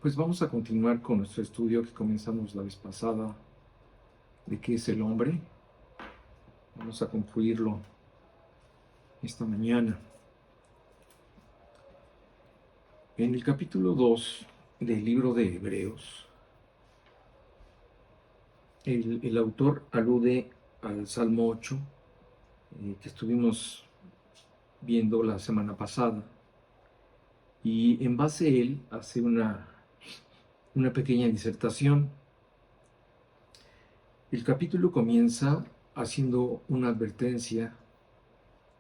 Pues vamos a continuar con nuestro estudio que comenzamos la vez pasada de qué es el hombre. Vamos a concluirlo esta mañana. En el capítulo 2 del libro de Hebreos, el autor alude al Salmo 8 que estuvimos viendo la semana pasada, y en base a él hace una pequeña disertación. El capítulo comienza haciendo una advertencia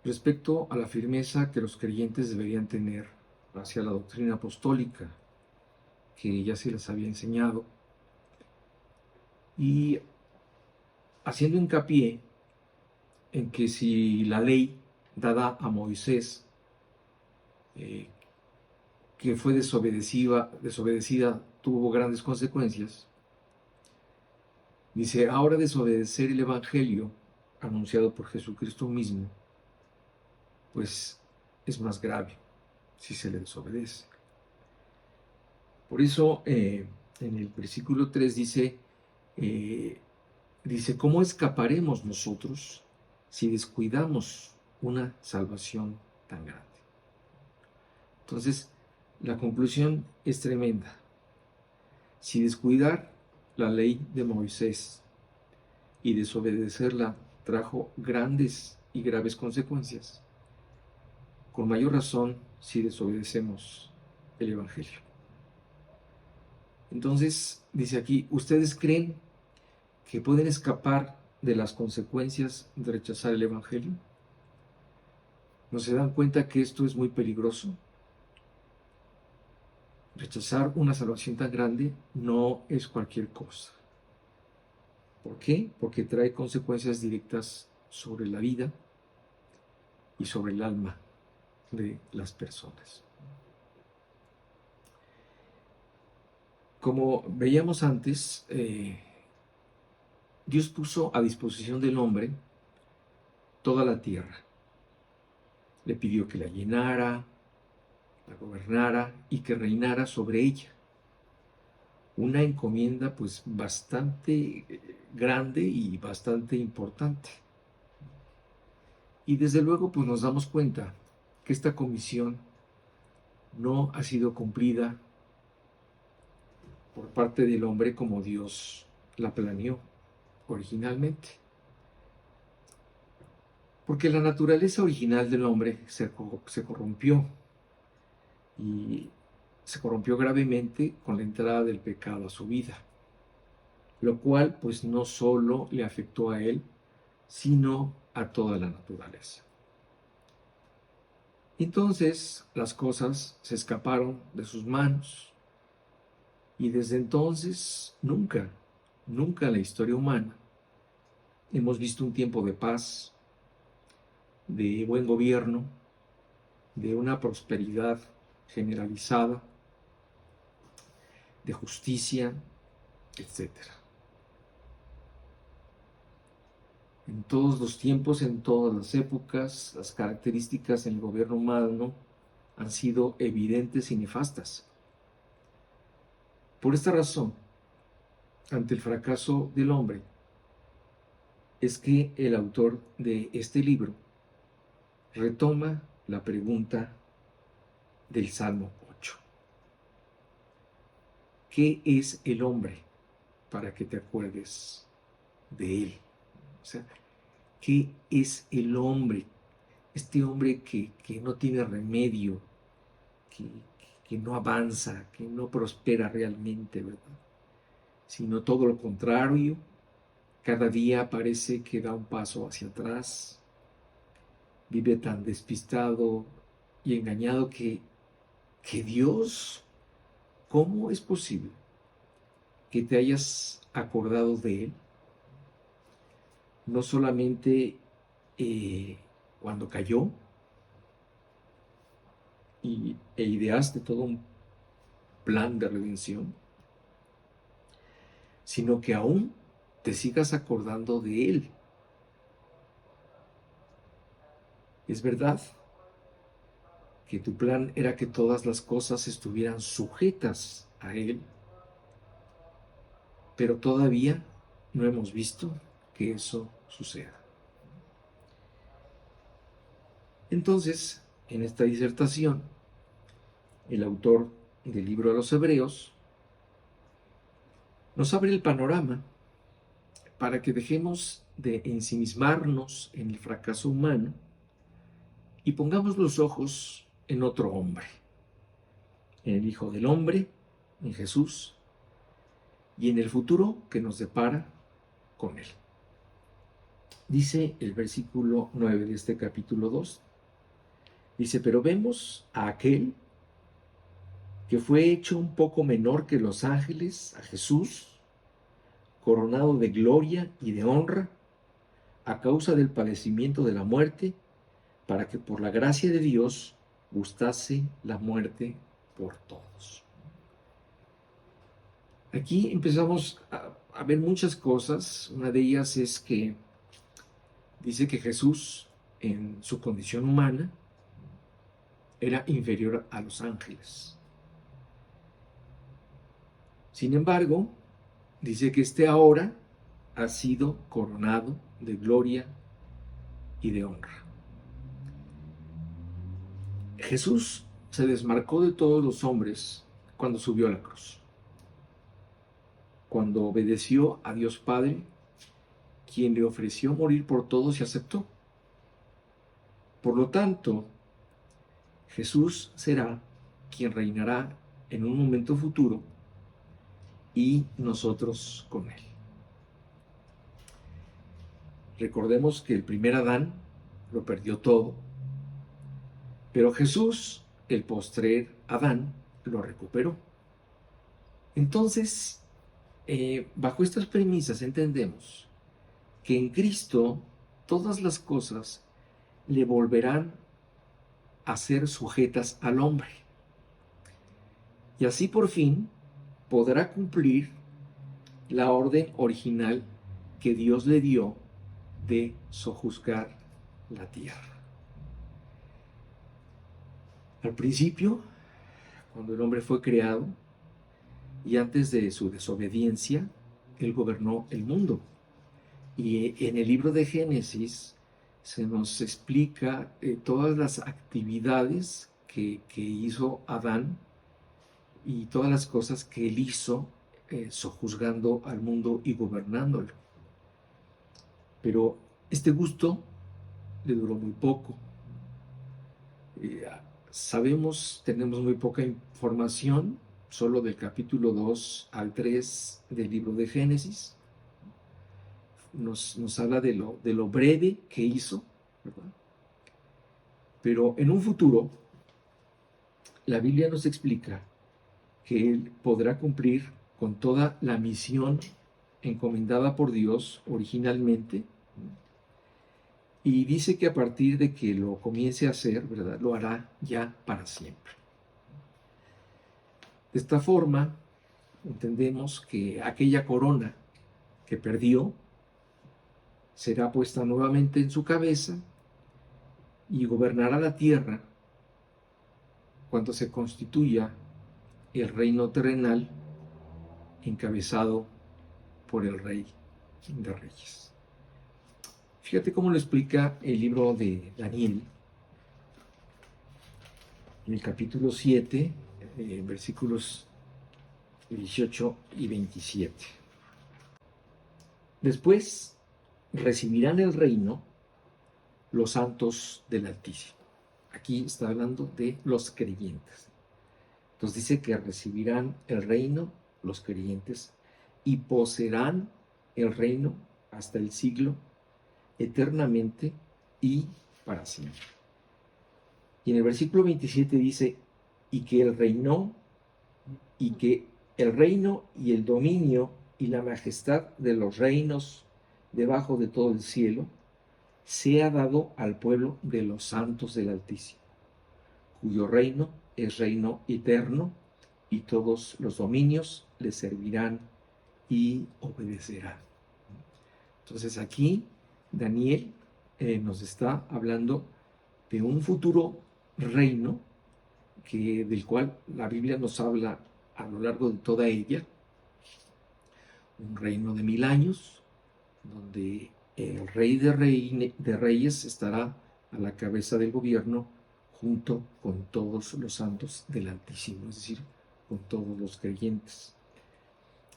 respecto a la firmeza que los creyentes deberían tener hacia la doctrina apostólica, que ya se les había enseñado, y haciendo hincapié en que si la ley dada a Moisés, que fue desobedecida, tuvo grandes consecuencias, dice, ahora desobedecer el Evangelio anunciado por Jesucristo mismo, pues es más grave si se le desobedece. Por eso, en el versículo 3 dice, ¿cómo escaparemos nosotros si descuidamos una salvación tan grande? Entonces, la conclusión es tremenda. Si descuidar la ley de Moisés y desobedecerla trajo grandes y graves consecuencias, con mayor razón si desobedecemos el Evangelio. Entonces, dice aquí, ¿ustedes creen que pueden escapar de las consecuencias de rechazar el Evangelio? ¿No se dan cuenta que esto es muy peligroso? Rechazar una salvación tan grande no es cualquier cosa. ¿Por qué? Porque trae consecuencias directas sobre la vida y sobre el alma de las personas. Como veíamos antes, Dios puso a disposición del hombre toda la tierra. Le pidió que la llenara, la gobernara y que reinara sobre ella. Una encomienda pues bastante grande y bastante importante. Y desde luego pues nos damos cuenta que esta comisión no ha sido cumplida por parte del hombre como Dios la planeó originalmente. Porque la naturaleza original del hombre se corrompió, y se corrompió gravemente con la entrada del pecado a su vida, lo cual pues no solo le afectó a él, sino a toda la naturaleza. Entonces las cosas se escaparon de sus manos, y desde entonces nunca en la historia humana hemos visto un tiempo de paz, de buen gobierno, de una prosperidad generalizada, de justicia, etcétera. En todos los tiempos, en todas las épocas, las características en el gobierno humano han sido evidentes y nefastas. Por esta razón, ante el fracaso del hombre, es que el autor de este libro retoma la pregunta del Salmo 8. ¿Qué es el hombre para que te acuerdes de él? O sea, ¿qué es el hombre? Este hombre que no tiene remedio, que no avanza, que no prospera realmente, ¿verdad? Sino todo lo contrario, cada día parece que da un paso hacia atrás, vive tan despistado y engañado que Dios, ¿cómo es posible que te hayas acordado de él? No solamente cuando cayó e ideaste todo un plan de redención, sino que aún te sigas acordando de él. Es verdad que tu plan era que todas las cosas estuvieran sujetas a Él, pero todavía no hemos visto que eso suceda. Entonces, en esta disertación, el autor del libro de los Hebreos nos abre el panorama para que dejemos de ensimismarnos en el fracaso humano y pongamos los ojos en otro hombre, en el Hijo del Hombre, en Jesús, y en el futuro que nos depara con Él. Dice el versículo 9 de este capítulo 2, dice, pero vemos a aquel que fue hecho un poco menor que los ángeles, a Jesús, coronado de gloria y de honra, a causa del padecimiento de la muerte, para que por la gracia de Dios gustase la muerte por todos. Aquí empezamos a ver muchas cosas. Una de ellas es que dice que Jesús, en su condición humana, era inferior a los ángeles. Sin embargo, dice que ahora ha sido coronado de gloria y de honra. Jesús se desmarcó de todos los hombres cuando subió a la cruz, cuando obedeció a Dios Padre, quien le ofreció morir por todos y aceptó. Por lo tanto, Jesús será quien reinará en un momento futuro y nosotros con Él. Recordemos que el primer Adán lo perdió todo, pero Jesús, el postrer Adán, lo recuperó. Entonces, bajo estas premisas entendemos que en Cristo todas las cosas le volverán a ser sujetas al hombre. Y así por fin podrá cumplir la orden original que Dios le dio de sojuzgar la tierra. Al principio, cuando el hombre fue creado, y antes de su desobediencia, él gobernó el mundo. Y en el libro de Génesis se nos explica todas las actividades que hizo Adán y todas las cosas que él hizo sojuzgando al mundo y gobernándolo. Pero este gusto le duró muy poco. Tenemos muy poca información, solo del capítulo 2 al 3 del libro de Génesis. Nos habla de lo breve que hizo, ¿verdad? Pero en un futuro, la Biblia nos explica que Él podrá cumplir con toda la misión encomendada por Dios originalmente, y dice que a partir de que lo comience a hacer, ¿verdad?, lo hará ya para siempre. De esta forma, entendemos que aquella corona que perdió será puesta nuevamente en su cabeza y gobernará la tierra cuando se constituya el reino terrenal encabezado por el Rey de Reyes. Fíjate cómo lo explica el libro de Daniel, en el capítulo 7, versículos 18 y 27. Después recibirán el reino los santos del Altísimo. Aquí está hablando de los creyentes. Entonces dice que recibirán el reino los creyentes y poseerán el reino hasta el siglo, eternamente y para siempre. Y en el versículo 27 dice, y que el reino y el dominio y la majestad de los reinos debajo de todo el cielo sea dado al pueblo de los santos del Altísimo, cuyo reino es reino eterno, y todos los dominios le servirán y obedecerán. Entonces aquí Daniel nos está hablando de un futuro reino del cual la Biblia nos habla a lo largo de toda ella, un reino de 1000 años, donde el rey de reyes estará a la cabeza del gobierno junto con todos los santos del Altísimo, es decir, con todos los creyentes.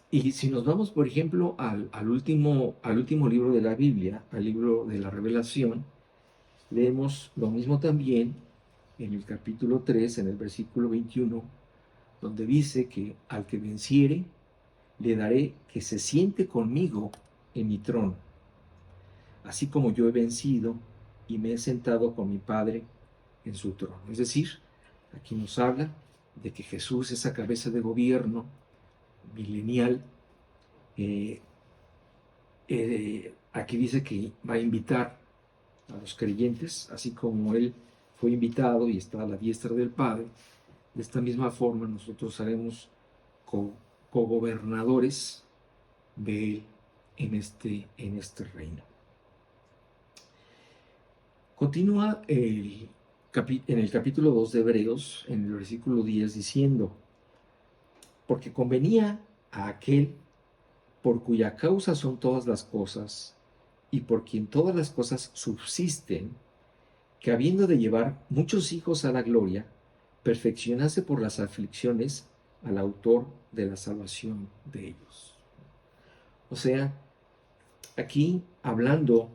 Y si nos vamos, por ejemplo, al último libro de la Biblia, al libro de la Revelación, leemos lo mismo también en el capítulo 3, en el versículo 21, donde dice que al que venciere, le daré que se siente conmigo en mi trono, así como yo he vencido y me he sentado con mi Padre en su trono. Es decir, aquí nos habla de que Jesús, esa cabeza de gobierno milenial, aquí dice que va a invitar a los creyentes, así como Él fue invitado y está a la diestra del Padre. De esta misma forma nosotros haremos cogobernadores de Él en este reino. Continúa en el capítulo 2 de Hebreos, en el versículo 10, diciendo: porque convenía a aquel por cuya causa son todas las cosas, y por quien todas las cosas subsisten, que habiendo de llevar muchos hijos a la gloria, perfeccionase por las aflicciones al autor de la salvación de ellos. O sea, aquí hablando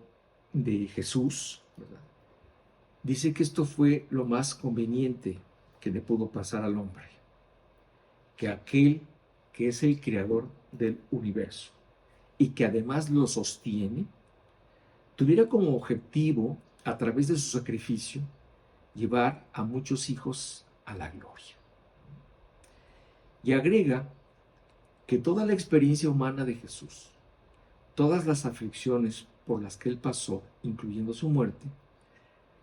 de Jesús, ¿verdad?, dice que esto fue lo más conveniente que le pudo pasar al hombre, que aquel que es el creador del universo y que además lo sostiene, tuviera como objetivo, a través de su sacrificio, llevar a muchos hijos a la gloria. Y agrega que toda la experiencia humana de Jesús, todas las aflicciones por las que Él pasó, incluyendo su muerte,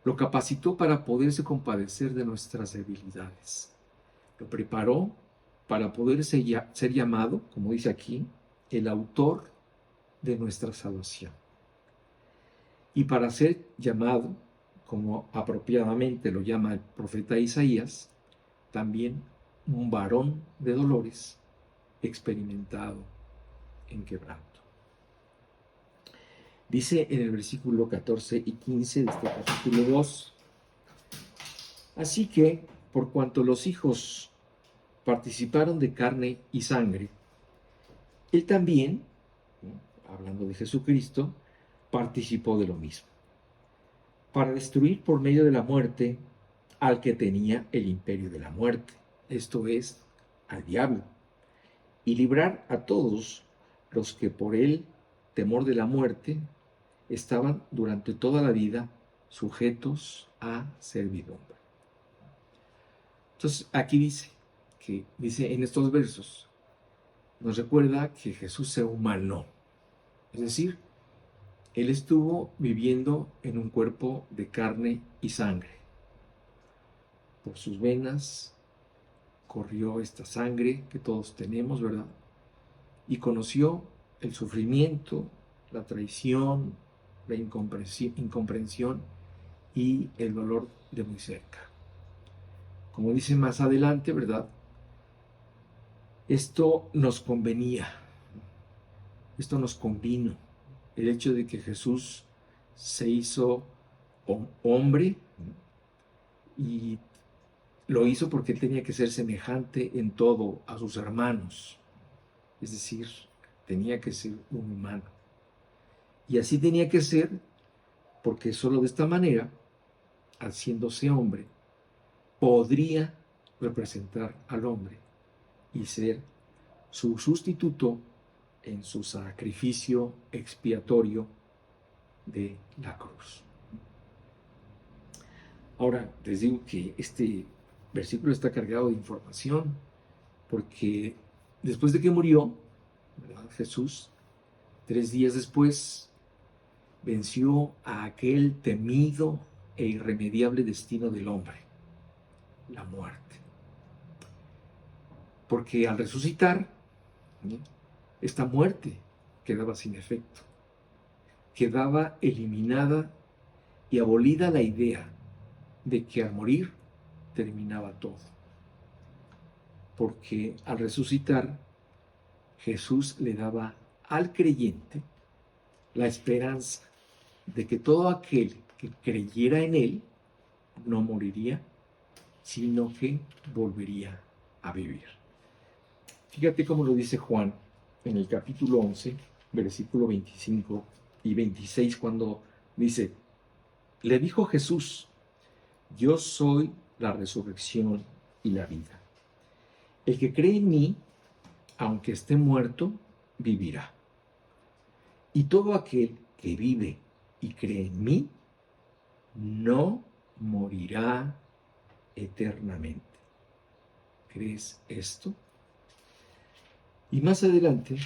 lo capacitó para poderse compadecer de nuestras debilidades. Lo preparó para poder ser llamado, como dice aquí, el autor de nuestra salvación. Y para ser llamado, como apropiadamente lo llama el profeta Isaías, también un varón de dolores, experimentado en quebranto. Dice en el versículo 14 y 15 de este capítulo 2: así que, por cuanto los hijos participaron de carne y sangre, Él también, hablando de Jesucristo, participó de lo mismo, para destruir por medio de la muerte al que tenía el imperio de la muerte, esto es, al diablo, y librar a todos los que por el temor de la muerte estaban durante toda la vida sujetos a servidumbre. Entonces, aquí dice en estos versos, nos recuerda que Jesús se humanó, es decir, Él estuvo viviendo en un cuerpo de carne y sangre. Por sus venas corrió esta sangre que todos tenemos, ¿verdad? Y conoció el sufrimiento, la traición, la incomprensión y el dolor de muy cerca. Como dice más adelante, ¿verdad?, esto nos convenía, esto nos convino, el hecho de que Jesús se hizo hombre, y lo hizo porque Él tenía que ser semejante en todo a sus hermanos, es decir, tenía que ser un humano. Y así tenía que ser porque solo de esta manera, haciéndose hombre, podría representar al hombre y ser su sustituto en su sacrificio expiatorio de la cruz. Ahora, les digo que este versículo está cargado de información, porque después de que murió, ¿verdad?, Jesús, 3 días después, venció a aquel temido e irremediable destino del hombre, la muerte. Porque al resucitar, esta muerte quedaba sin efecto, quedaba eliminada y abolida la idea de que al morir terminaba todo. porque al resucitar Jesús le daba al creyente la esperanza de que todo aquel que creyera en él no moriría, sino que volvería a vivir. Fíjate cómo lo dice Juan en el capítulo 11, versículo 25 y 26, cuando dice: le dijo Jesús, yo soy la resurrección y la vida. El que cree en mí, aunque esté muerto, vivirá. Y todo aquel que vive y cree en mí, no morirá eternamente. ¿Crees esto? Y más adelante,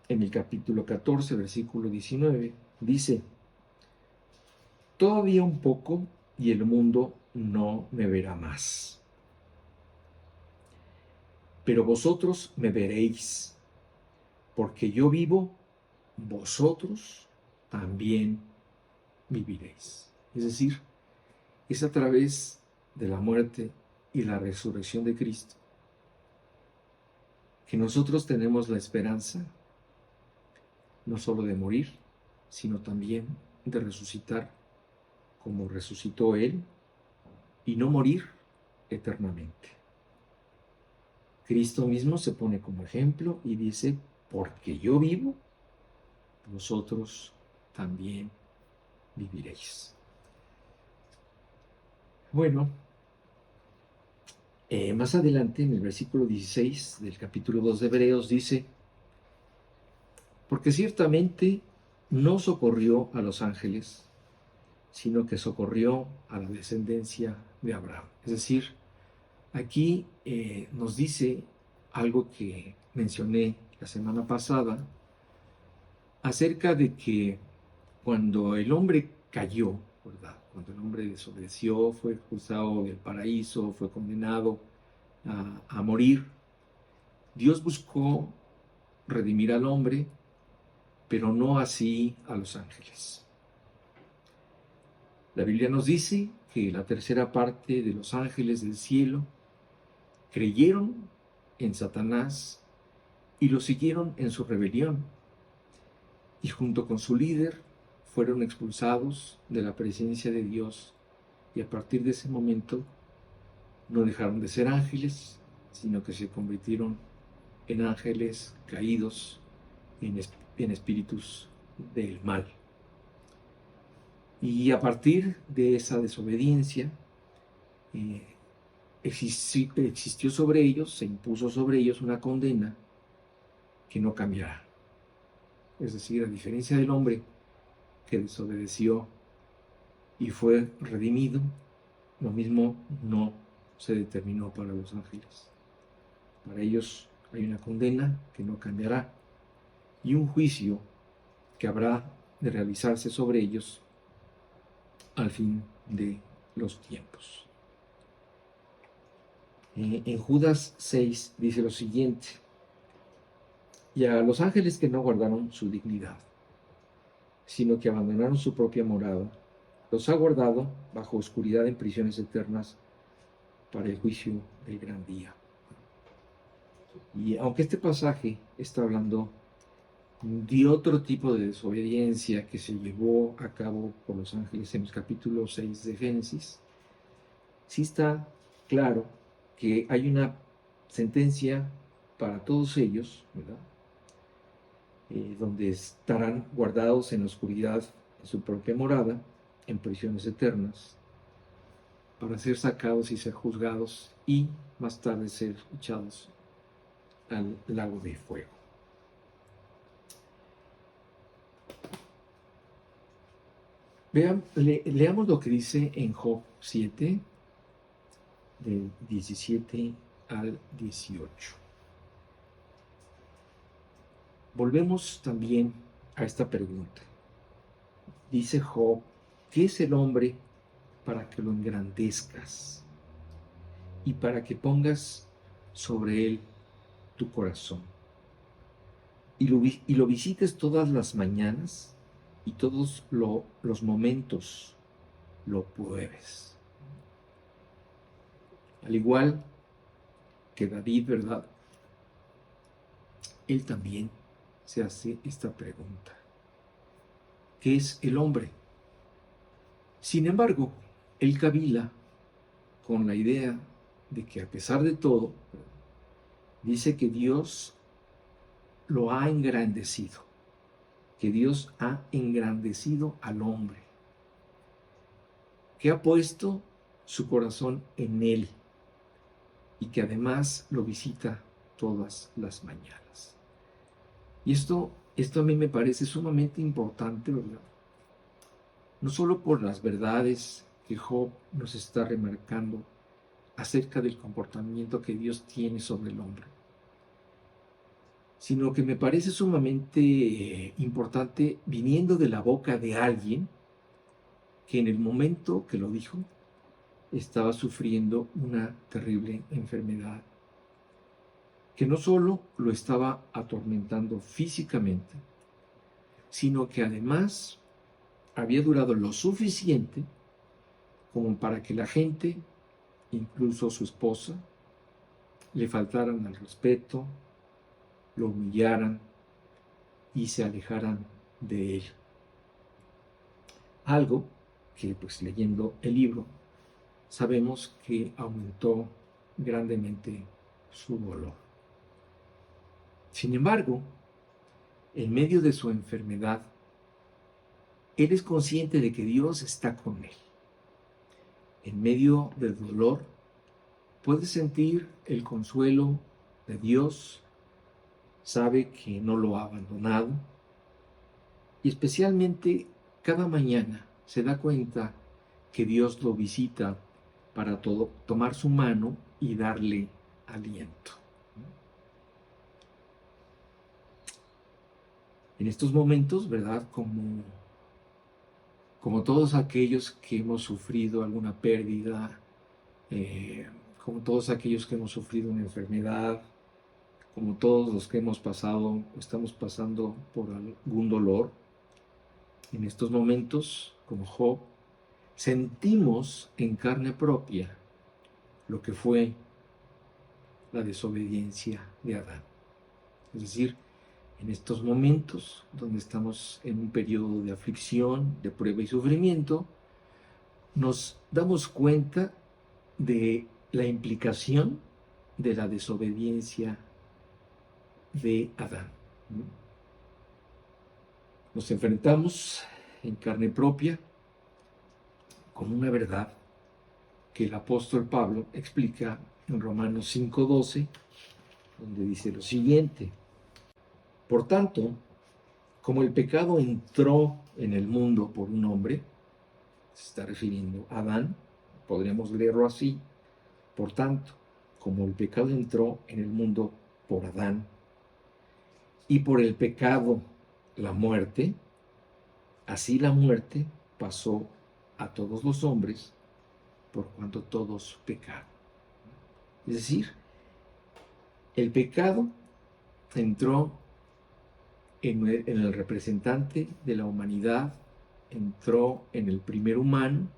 en el capítulo 14, versículo 19, dice: todavía un poco y el mundo no me verá más. Pero vosotros me veréis, porque yo vivo, vosotros también viviréis. Es decir, es a través de la muerte y la resurrección de Cristo que nosotros tenemos la esperanza no solo de morir, sino también de resucitar como resucitó Él y no morir eternamente. Cristo mismo se pone como ejemplo y dice: porque yo vivo, vosotros también viviréis. Bueno, más adelante en el versículo 16 del capítulo 2 de Hebreos dice: porque ciertamente no socorrió a los ángeles, sino que socorrió a la descendencia de Abraham. Es decir, aquí nos dice algo que mencioné la semana pasada, acerca de que cuando el hombre cayó, ¿verdad? Cuando el hombre desobedeció, fue expulsado del paraíso, fue condenado a morir, Dios buscó redimir al hombre, pero no así a los ángeles. La Biblia nos dice que la tercera parte de los ángeles del cielo creyeron en Satanás y lo siguieron en su rebelión, y junto con su líder fueron expulsados de la presencia de Dios, y a partir de ese momento no dejaron de ser ángeles, sino que se convirtieron en ángeles caídos, en espíritus del mal. Y a partir de esa desobediencia, existió sobre ellos, se impuso sobre ellos una condena que no cambiará. Es decir, a diferencia del hombre que desobedeció y fue redimido, lo mismo no se determinó para los ángeles. Para ellos hay una condena que no cambiará y un juicio que habrá de realizarse sobre ellos al fin de los tiempos. En Judas 6 dice lo siguiente: y a los ángeles que no guardaron su dignidad, sino que abandonaron su propia morada, los ha guardado bajo oscuridad en prisiones eternas para el juicio del gran día. Y aunque este pasaje está hablando de otro tipo de desobediencia que se llevó a cabo por los ángeles en el capítulo 6 de Génesis, sí está claro que hay una sentencia para todos ellos, ¿verdad? Donde estarán guardados en la oscuridad en su propia morada, en prisiones eternas, para ser sacados y ser juzgados y más tarde ser echados al lago de fuego. Leamos lo que dice en Job 7, del 17 al 18. Volvemos también a esta pregunta. Dice Job: ¿qué es el hombre para que lo engrandezcas y para que pongas sobre él tu corazón y lo visites todas las mañanas y todos los momentos lo pruebes? Al igual que David, ¿verdad? Él también se hace esta pregunta. ¿Qué es el hombre? Sin embargo, él cavila con la idea de que a pesar de todo, dice que Dios lo ha engrandecido, que Dios ha engrandecido al hombre, que ha puesto su corazón en él y que además lo visita todas las mañanas. Y esto a mí me parece sumamente importante, ¿verdad? No solo por las verdades que Job nos está remarcando acerca del comportamiento que Dios tiene sobre el hombre, sino que me parece sumamente importante viniendo de la boca de alguien que en el momento que lo dijo estaba sufriendo una terrible enfermedad, que no solo lo estaba atormentando físicamente, sino que además había durado lo suficiente como para que la gente, incluso su esposa, le faltaran al respeto, lo humillaran y se alejaran de él. Algo que, pues leyendo el libro, sabemos que aumentó grandemente su dolor. Sin embargo, en medio de su enfermedad, él es consciente de que Dios está con él. En medio del dolor, puede sentir el consuelo de Dios, sabe que no lo ha abandonado y especialmente cada mañana se da cuenta que Dios lo visita para tomar su mano y darle aliento. En estos momentos, ¿verdad? Como todos aquellos que hemos sufrido alguna pérdida, como todos aquellos que hemos sufrido una enfermedad, como todos los que hemos pasado o estamos pasando por algún dolor, en estos momentos, como Job, sentimos en carne propia lo que fue la desobediencia de Adán. Es decir, en estos momentos donde estamos en un periodo de aflicción, de prueba y sufrimiento, nos damos cuenta de la implicación de la desobediencia de Adán. Nos enfrentamos en carne propia con una verdad que el apóstol Pablo explica en Romanos 5:12, donde dice lo siguiente: por tanto, como el pecado entró en el mundo por un hombre, se está refiriendo a Adán, podríamos leerlo así, por tanto, como el pecado entró en el mundo por Adán, y por el pecado la muerte, así la muerte pasó a todos los hombres, por cuanto todos pecaron. Es decir, el pecado entró en el representante de la humanidad, entró en el primer humano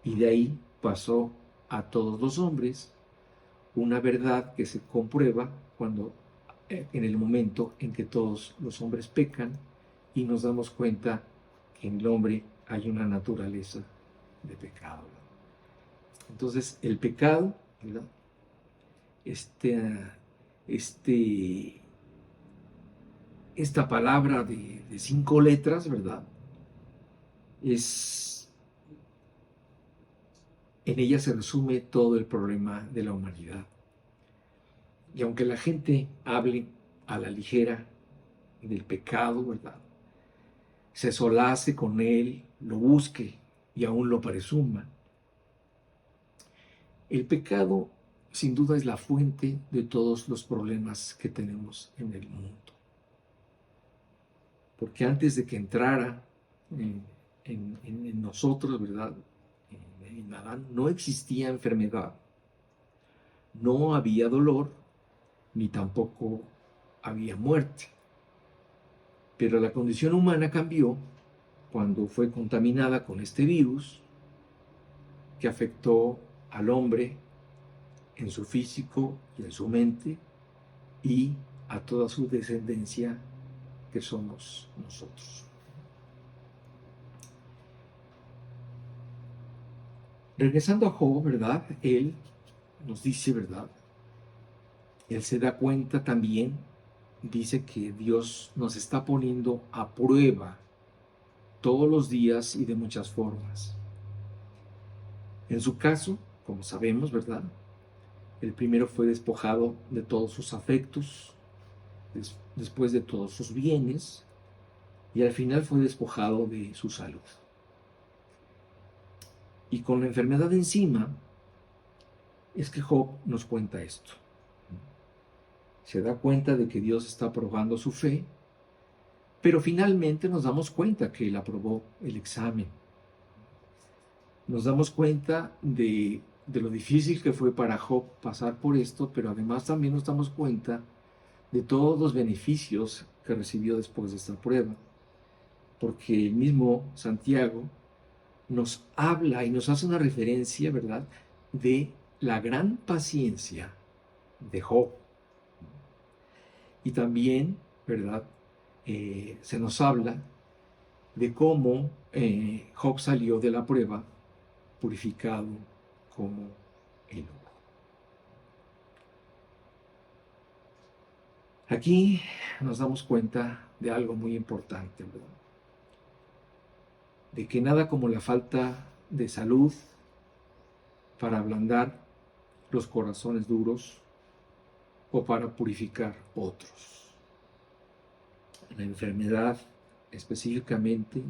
y de ahí pasó a todos los hombres, una verdad que se comprueba cuando en el momento en que todos los hombres pecan y nos damos cuenta que en el hombre hay una naturaleza de pecado. Entonces, el pecado, ¿verdad? Esta palabra de 5 letras, ¿verdad? En ella se resume todo el problema de la humanidad. Y aunque la gente hable a la ligera del pecado, ¿verdad? Se solace con él, lo busque y aún lo presuma. El pecado, sin duda, es la fuente de todos los problemas que tenemos en el mundo. Porque antes de que entrara en nosotros, ¿verdad? En Adán no existía enfermedad, no había dolor, ni tampoco había muerte. Pero la condición humana cambió cuando fue contaminada con este virus que afectó al hombre en su físico y en su mente, y a toda su descendencia que somos nosotros. Regresando a Job, ¿verdad? Él nos dice, ¿verdad? Él se da cuenta también, dice que Dios nos está poniendo a prueba todos los días y de muchas formas. En su caso, como sabemos, ¿verdad? El primero fue despojado de todos sus afectos, después de todos sus bienes, y al final fue despojado de su salud. Y con la enfermedad encima, es que Job nos cuenta esto. Se da cuenta de que Dios está probando su fe, pero finalmente nos damos cuenta que Él aprobó el examen. Nos damos cuenta de lo difícil que fue para Job pasar por esto, pero además también nos damos cuenta de todos los beneficios que recibió después de esta prueba. Porque el mismo Santiago nos habla y nos hace una referencia, ¿verdad?, de la gran paciencia de Job. Y también, ¿verdad?, se nos habla de cómo Job salió de la prueba purificado como el oro. Aquí nos damos cuenta de algo muy importante, ¿verdad? De que nada como la falta de salud para ablandar los corazones duros o para purificar otros. La enfermedad específicamente,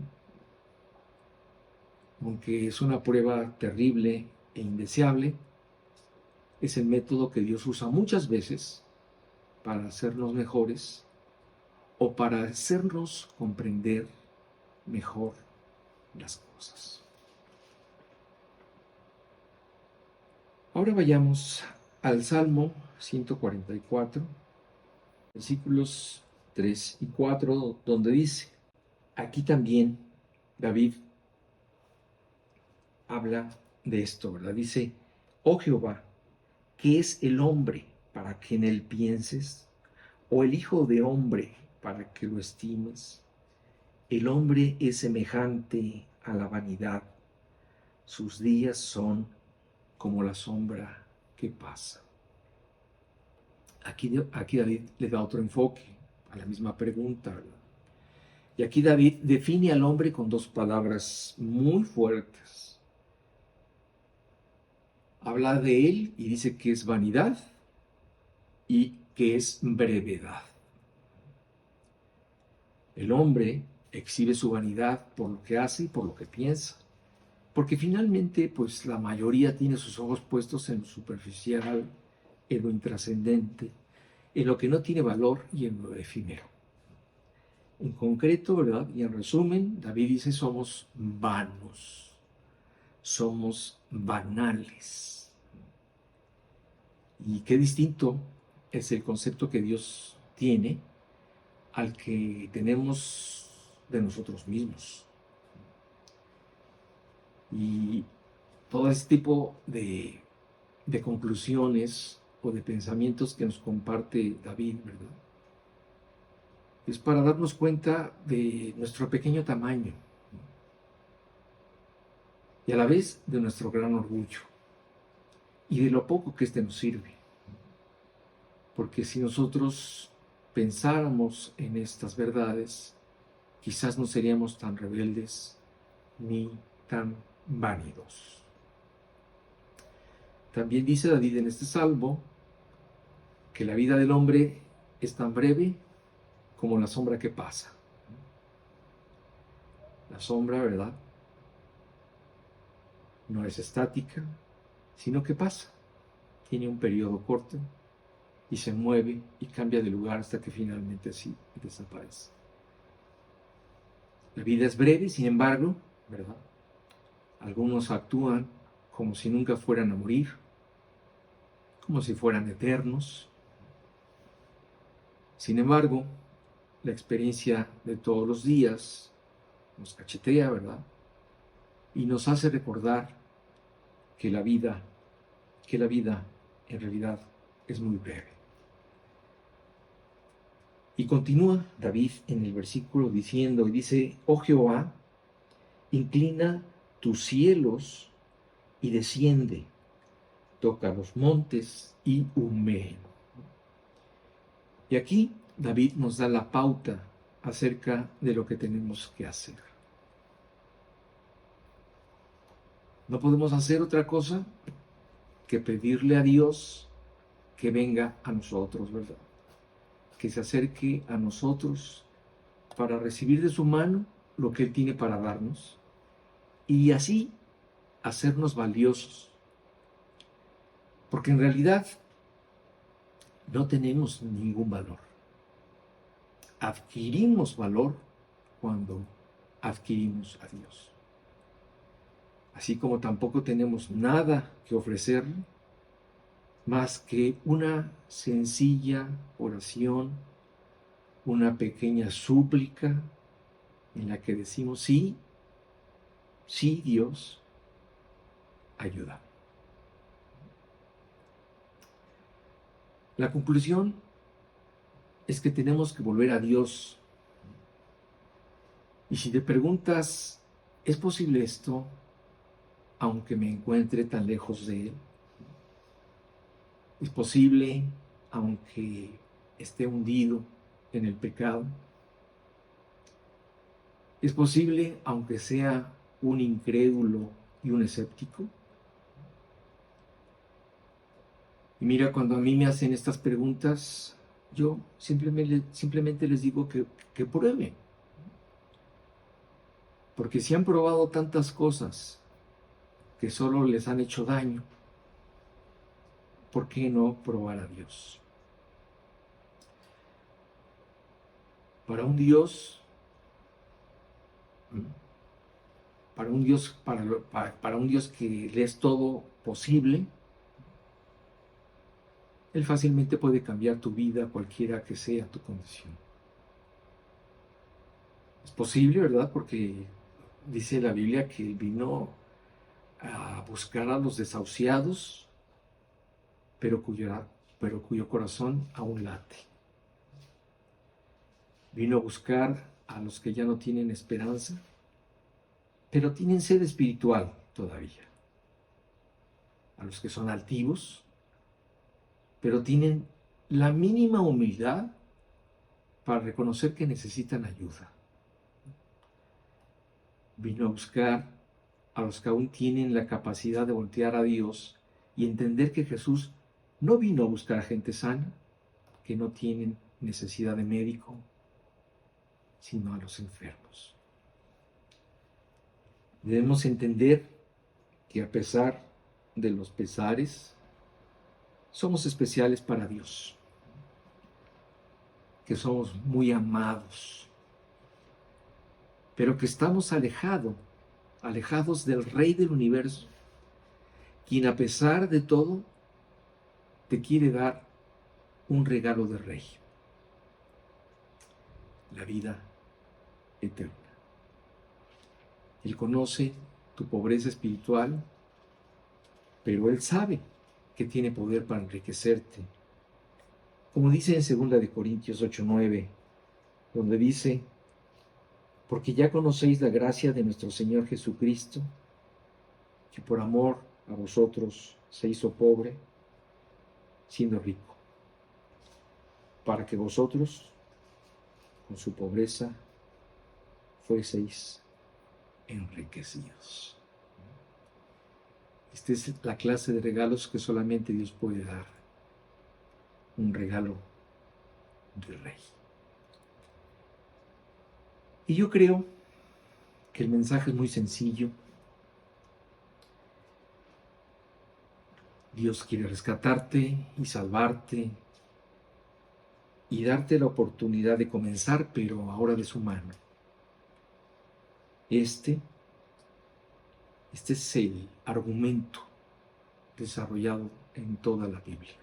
aunque es una prueba terrible e indeseable, es el método que Dios usa muchas veces para hacernos mejores o para hacernos comprender mejor las cosas. Ahora vayamos al Salmo 144, versículos 3 y 4, donde dice, aquí también David habla de esto, ¿verdad? Dice, oh Jehová, ¿qué es el hombre para que en él pienses? ¿O el hijo de hombre para que lo estimes? El hombre es semejante a la vanidad, sus días son como la sombra que pasa. Aquí David le da otro enfoque a la misma pregunta, ¿verdad? Y aquí David define al hombre con dos palabras muy fuertes. Habla de él y dice que es vanidad y que es brevedad. El hombre exhibe su vanidad por lo que hace y por lo que piensa, porque finalmente pues la mayoría tiene sus ojos puestos en lo superficial, en lo intrascendente, en lo que no tiene valor y en lo efímero. En concreto, ¿verdad? Y en resumen, David dice somos vanos, somos banales. Y qué distinto es el concepto que Dios tiene al que tenemos de nosotros mismos. Y todo este tipo de conclusiones o de pensamientos que nos comparte David, ¿verdad?, es para darnos cuenta de nuestro pequeño tamaño y a la vez de nuestro gran orgullo y de lo poco que éste nos sirve. Porque si nosotros pensáramos en estas verdades, quizás no seríamos tan rebeldes ni tan válidos. También dice David en este salmo que la vida del hombre es tan breve como la sombra que pasa. La sombra, ¿verdad?, no es estática, sino que pasa. Tiene un periodo corto y se mueve y cambia de lugar hasta que finalmente así desaparece. La vida es breve, sin embargo, ¿verdad?, algunos actúan como si nunca fueran a morir, como si fueran eternos. Sin embargo, la experiencia de todos los días nos cachetea, ¿verdad?, y nos hace recordar que la vida en realidad es muy breve. Y continúa David en el versículo diciendo, y dice, oh Jehová, inclina tus cielos y desciende, toca los montes y humea. Y aquí David nos da la pauta acerca de lo que tenemos que hacer. No podemos hacer otra cosa que pedirle a Dios que venga a nosotros, ¿verdad? Que se acerque a nosotros para recibir de su mano lo que Él tiene para darnos y así hacernos valiosos. Porque en realidad no tenemos ningún valor. Adquirimos valor cuando adquirimos a Dios. Así como tampoco tenemos nada que ofrecer más que una sencilla oración, una pequeña súplica en la que decimos, sí, sí Dios, ayuda. La conclusión es que tenemos que volver a Dios. Y si te preguntas, ¿es posible esto aunque me encuentre tan lejos de Él? ¿Es posible aunque esté hundido en el pecado? ¿Es posible aunque sea un incrédulo y un escéptico? Y mira, cuando a mí me hacen estas preguntas, yo simplemente les digo que prueben. Porque si han probado tantas cosas que solo les han hecho daño, ¿por qué no probar a Dios? Para un Dios, para un Dios que le es todo posible, Él fácilmente puede cambiar tu vida, cualquiera que sea tu condición. Es posible, ¿verdad? Porque dice la Biblia que Él vino a buscar a los desahuciados, pero cuyo corazón aún late. Vino a buscar a los que ya no tienen esperanza, pero tienen sed espiritual todavía. A los que son altivos, pero tienen la mínima humildad para reconocer que necesitan ayuda. Vino a buscar a los que aún tienen la capacidad de voltear a Dios y entender que Jesús no vino a buscar a gente sana, que no tienen necesidad de médico, sino a los enfermos. Debemos entender que a pesar de los pesares, somos especiales para Dios, que somos muy amados, pero que estamos alejados del Rey del universo, quien a pesar de todo te quiere dar un regalo de Rey, la vida eterna. Él conoce tu pobreza espiritual, pero Él sabe que tiene poder para enriquecerte. Como dice en 2 Corintios 8:9, donde dice, porque ya conocéis la gracia de nuestro Señor Jesucristo, que por amor a vosotros se hizo pobre, siendo rico, para que vosotros, con su pobreza, fueseis enriquecidos. Esta es la clase de regalos que solamente Dios puede dar. Un regalo del Rey. Y yo creo que el mensaje es muy sencillo. Dios quiere rescatarte y salvarte y darte la oportunidad de comenzar, pero ahora de su mano. Este es el argumento desarrollado en toda la Biblia.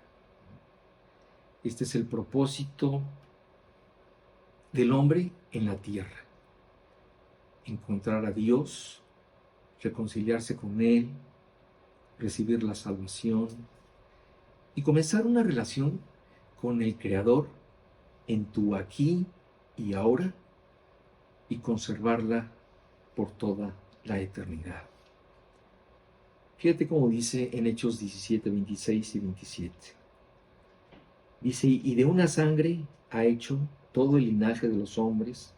Este es el propósito del hombre en la tierra. Encontrar a Dios, reconciliarse con Él, recibir la salvación y comenzar una relación con el Creador en tu aquí y ahora y conservarla por toda la eternidad. Fíjate cómo dice en Hechos 17, 26 y 27. Dice, y de una sangre ha hecho todo el linaje de los hombres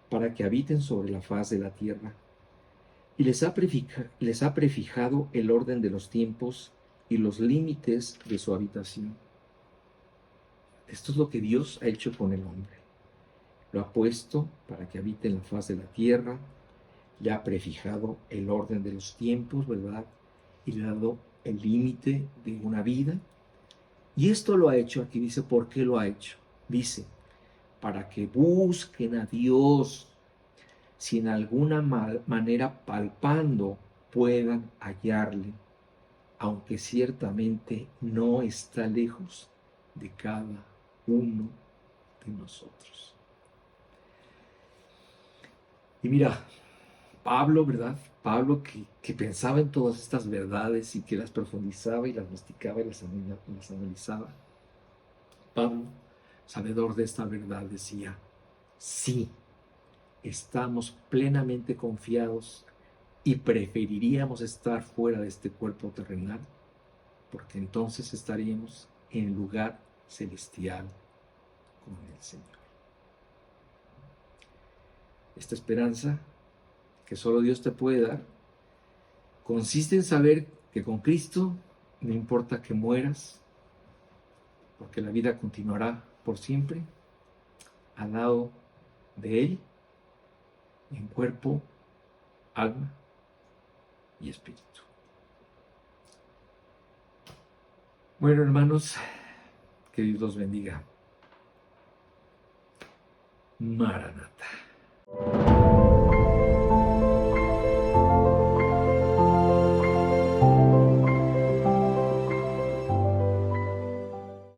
para que habiten sobre la faz de la tierra, y les ha prefijado el orden de los tiempos y los límites de su habitación. Esto es lo que Dios ha hecho con el hombre. Lo ha puesto para que habite en la faz de la tierra, le ha prefijado el orden de los tiempos, ¿verdad? Y le ha dado el límite de una vida. Y esto lo ha hecho, aquí dice, ¿por qué lo ha hecho? Dice, para que busquen a Dios, si en alguna manera palpando puedan hallarle, aunque ciertamente no está lejos de cada uno de nosotros. Y mira, Pablo, ¿verdad? Pablo que pensaba en todas estas verdades y que las profundizaba y las masticaba y las analizaba. Pablo, sabedor de esta verdad, decía, sí, estamos plenamente confiados y preferiríamos estar fuera de este cuerpo terrenal, porque entonces estaríamos en el lugar celestial con el Señor. Esta esperanza que solo Dios te puede dar consiste en saber que con Cristo no importa que mueras, porque la vida continuará por siempre al lado de Él, en cuerpo, alma y espíritu. Bueno, hermanos, que Dios los bendiga. Maranatha.